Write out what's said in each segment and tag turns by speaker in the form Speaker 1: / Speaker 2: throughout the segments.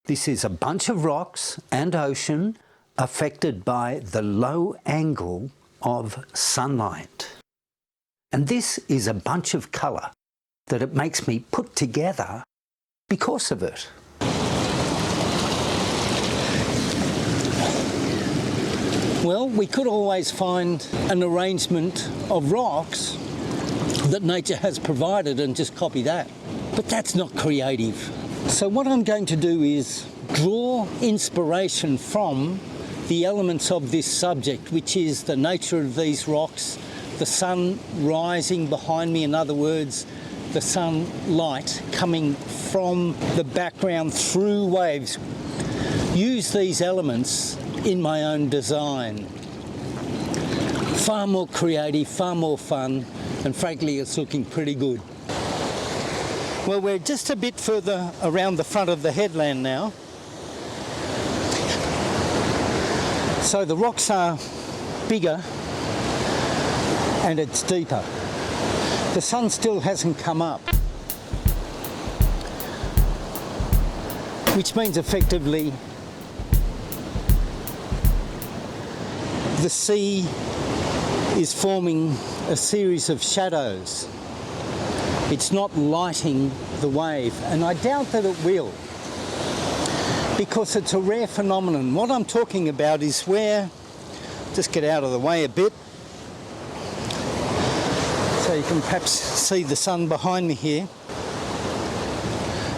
Speaker 1: This is a bunch of rocks and ocean affected by the low angle of sunlight. And this is a bunch of colour that it makes me put together because of it. Well, we could always find an arrangement of rocks that nature has provided and just copy that. But that's not creative. So what I'm going to do is draw inspiration from the elements of this subject, which is the nature of these rocks, the sun rising behind me, in other words, the sunlight coming from the background through waves. Use these elements in my own design. Far more creative, far more fun, and frankly it's looking pretty good. Well, we're just a bit further around the front of the headland now. So the rocks are bigger and it's deeper. The sun still hasn't come up, which means effectively the sea is forming a series of shadows. It's not lighting the wave, and I doubt that it will, because it's a rare phenomenon. What I'm talking about is where, just get out of the way a bit, so you can perhaps see the sun behind me here.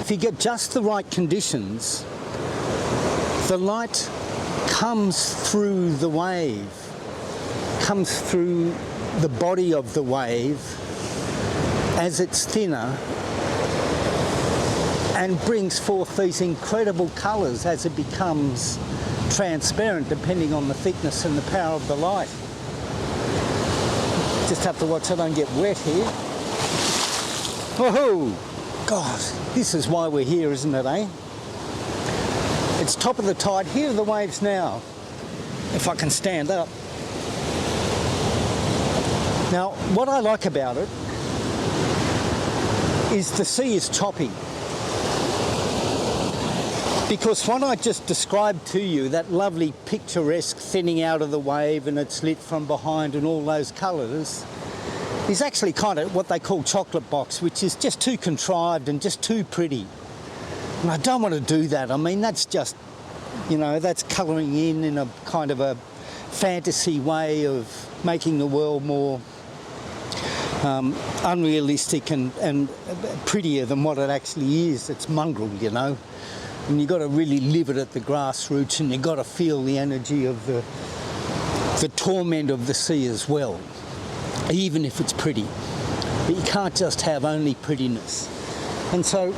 Speaker 1: If you get just the right conditions, the light comes through the wave, comes through the body of the wave as it's thinner, and brings forth these incredible colours as it becomes transparent, depending on the thickness and the power of the light. Just have to watch I don't get wet here. Woohoo! God, this is why we're here, isn't it, eh? It's top of the tide. Here are the waves now, if I can stand up. Now, what I like about it is the sea is choppy. Because what I just described to you, that lovely picturesque thinning out of the wave and it's lit from behind and all those colours, is actually kind of what they call chocolate box, which is just too contrived and just too pretty. And I don't want to do that. I mean, that's just, you know, that's colouring in a kind of a fantasy way of making the world more unrealistic and prettier than what it actually is. It's mongrel, you know. And you've got to really live it at the grassroots, and you've got to feel the energy of the torment of the sea as well, even if it's pretty. But you can't just have only prettiness. And so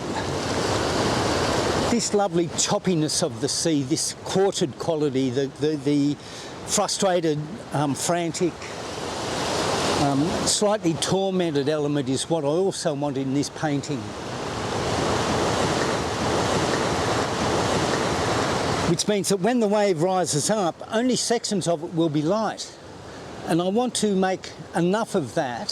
Speaker 1: this lovely choppiness of the sea, this quartered quality, the frustrated, frantic, slightly tormented element is what I also want in this painting. Which means that when the wave rises up, only sections of it will be light. And I want to make enough of that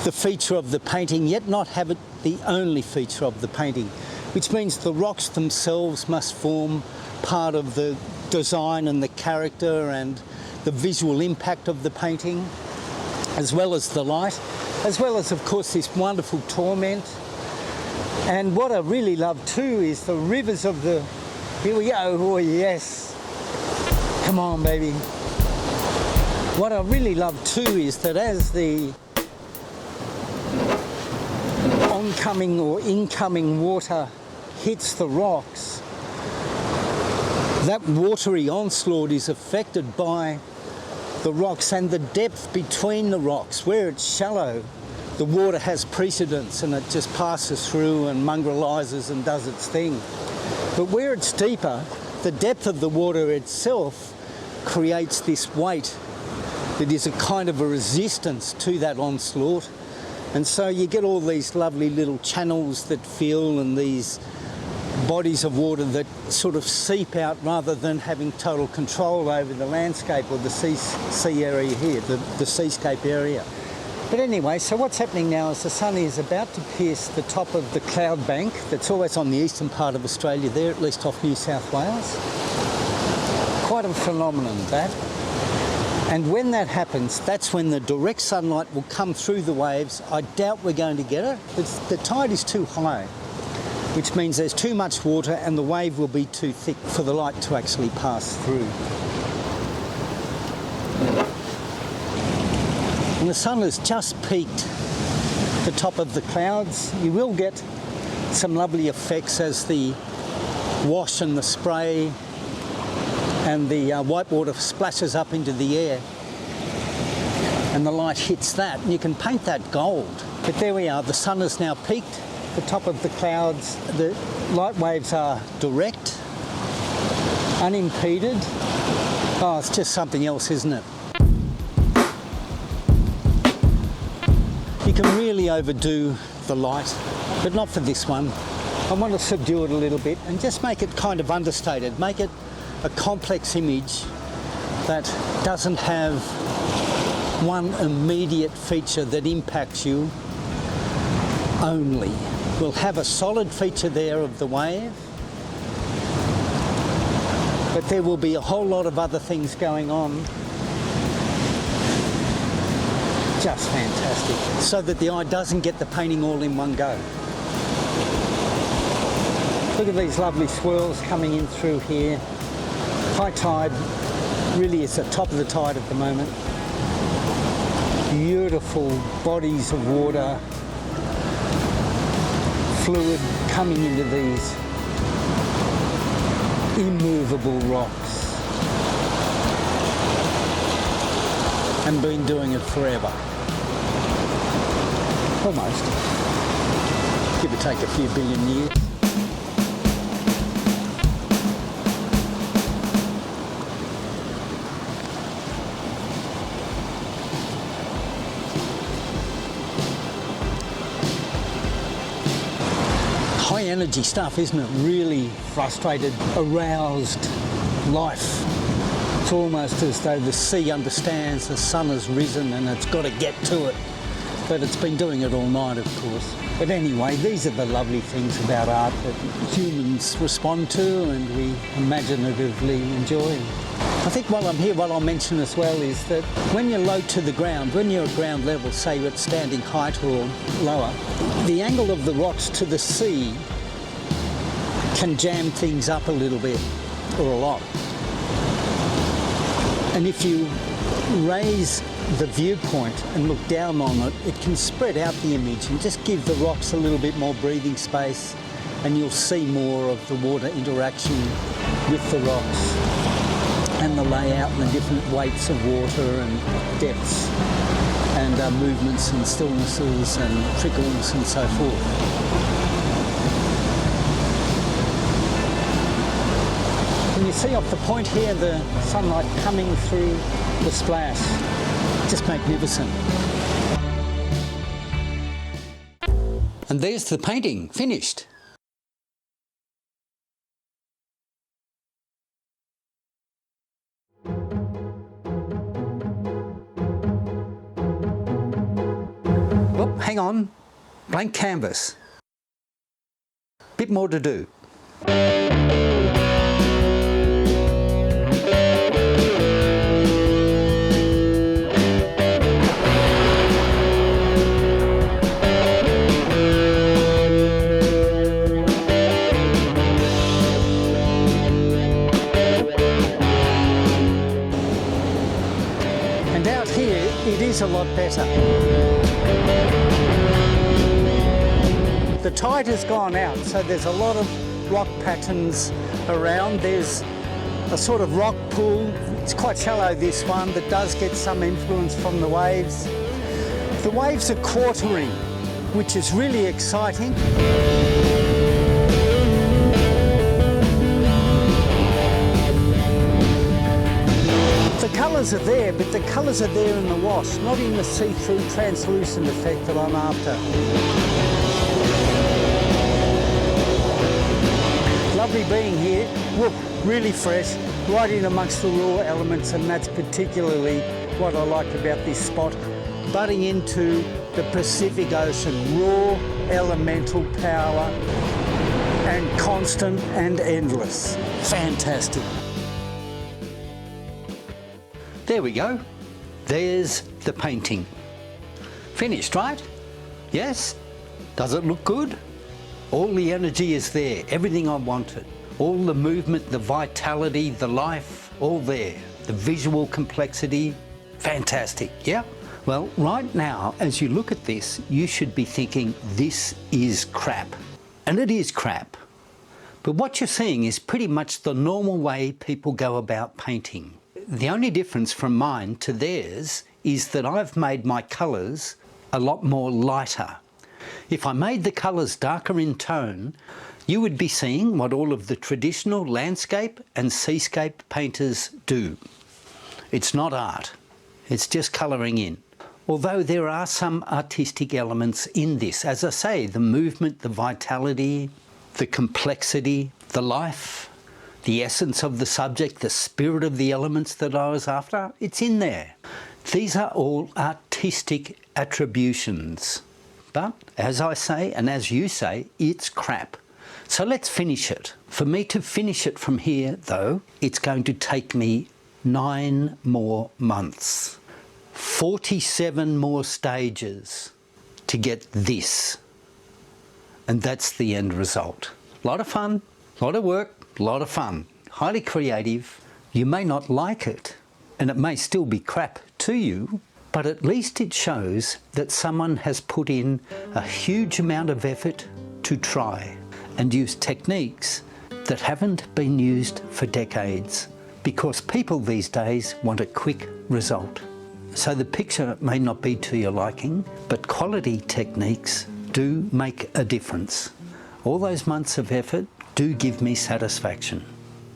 Speaker 1: the feature of the painting, yet not have it the only feature of the painting. Which means the rocks themselves must form part of the design and the character and the visual impact of the painting, as well as the light, as well as, of course, this wonderful torment. And what I really love too is the rivers of the... Here we go, oh yes. Come on, baby. What I really love too is that as the oncoming or incoming water hits the rocks, that watery onslaught is affected by the rocks and the depth between the rocks. Where it's shallow, the water has precedence and it just passes through and mongrelizes and does its thing. But where it's deeper, the depth of the water itself creates this weight that is a kind of a resistance to that onslaught. And so you get all these lovely little channels that fill and these bodies of water that sort of seep out rather than having total control over the landscape or the sea area here, the seascape area. But anyway, so what's happening now is the sun is about to pierce the top of the cloud bank that's always on the eastern part of Australia there, at least off New South Wales. Quite a phenomenon, that. And when that happens, that's when the direct sunlight will come through the waves. I doubt we're going to get it. The tide is too high, which means there's too much water and the wave will be too thick for the light to actually pass through. And the sun has just peaked the top of the clouds. You will get some lovely effects as the wash and the spray and the white water splashes up into the air and the light hits that, and you can paint that gold. But there we are, the sun has now peaked the top of the clouds. The light waves are direct, unimpeded. Oh, it's just something else, isn't it? You can really overdo the light, but not for this one. I want to subdue it a little bit and just make it kind of understated, make it a complex image that doesn't have one immediate feature that impacts you only. We'll have a solid feature there of the wave, but there will be a whole lot of other things going on. Just fantastic, so that the eye doesn't get the painting all in one go. Look at these lovely swirls coming in through here. High tide, really is the top of the tide at the moment. Beautiful bodies of water, fluid coming into these immovable rocks. And been doing it forever. Almost. Give or take a few billion years. High energy stuff, isn't it? Really frustrated, aroused life. It's almost as though the sea understands the sun has risen and it's got to get to it. But it's been doing it all night, of course. But anyway, these are the lovely things about art that humans respond to and we imaginatively enjoy. I think while I'm here, what I'll mention as well is that when you're low to the ground, when you're at ground level, say you're at standing height or lower, the angle of the rocks to the sea can jam things up a little bit, or a lot. And if you raise the viewpoint and look down on it, it can spread out the image and just give the rocks a little bit more breathing space, and you'll see more of the water interaction with the rocks and the layout and the different weights of water and depths and movements and stillnesses and trickles and so forth. And you see off the point here the sunlight coming through the splash. Just magnificent. And there's the painting, finished. Well, hang on, blank canvas. Bit more to do. It is a lot better. The tide has gone out, so there's a lot of rock patterns around. There's a sort of rock pool. It's quite shallow, this one, but does get some influence from the waves. The waves are quartering, which is really exciting. The colours are there, but the colours are there in the wash, not in the see-through translucent effect that I'm after. Lovely being here. Look, really fresh, right in amongst the raw elements, and that's particularly what I like about this spot. butting into the Pacific Ocean, raw elemental power and constant and endless. Fantastic. There we go. There's the painting. Finished, right? Yes? Does it look good? All the energy is there, everything I wanted. All the movement, the vitality, the life, all there. The visual complexity, fantastic, yeah? Well, right now, as you look at this, you should be thinking, this is crap. And it is crap. But what you're seeing is pretty much the normal way people go about painting. The only difference from mine to theirs is that I've made my colours a lot more lighter. If I made the colours darker in tone, you would be seeing what all of the traditional landscape and seascape painters do. It's not art, it's just colouring in. Although there are some artistic elements in this. As I say, the movement, the vitality, the complexity, the life, the essence of the subject, the spirit of the elements that I was after, it's in there. These are all artistic attributions. But as I say, and as you say, it's crap. So let's finish it. For me to finish it from here, though, it's going to take me 9 more months, 47 more stages to get this. And that's the end result. A lot of fun, a lot of work, a lot of fun. Highly creative. You may not like it, and it may still be crap to you, but at least it shows that someone has put in a huge amount of effort to try and use techniques that haven't been used for decades, because people these days want a quick result. So the picture may not be to your liking, but quality techniques do make a difference. All those months of effort do give me satisfaction.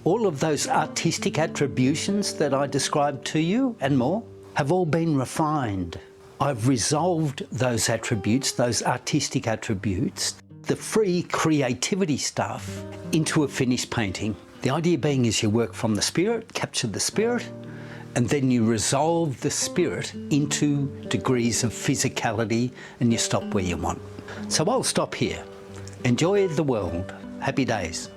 Speaker 1: All of those artistic attributions that I described to you and more have all been refined. I've resolved those attributes, those artistic attributes, the free creativity stuff, into a finished painting. The idea being is you work from the spirit, capture the spirit, and then you resolve the spirit into degrees of physicality, and you stop where you want. So I'll stop here. Enjoy the world. Happy days.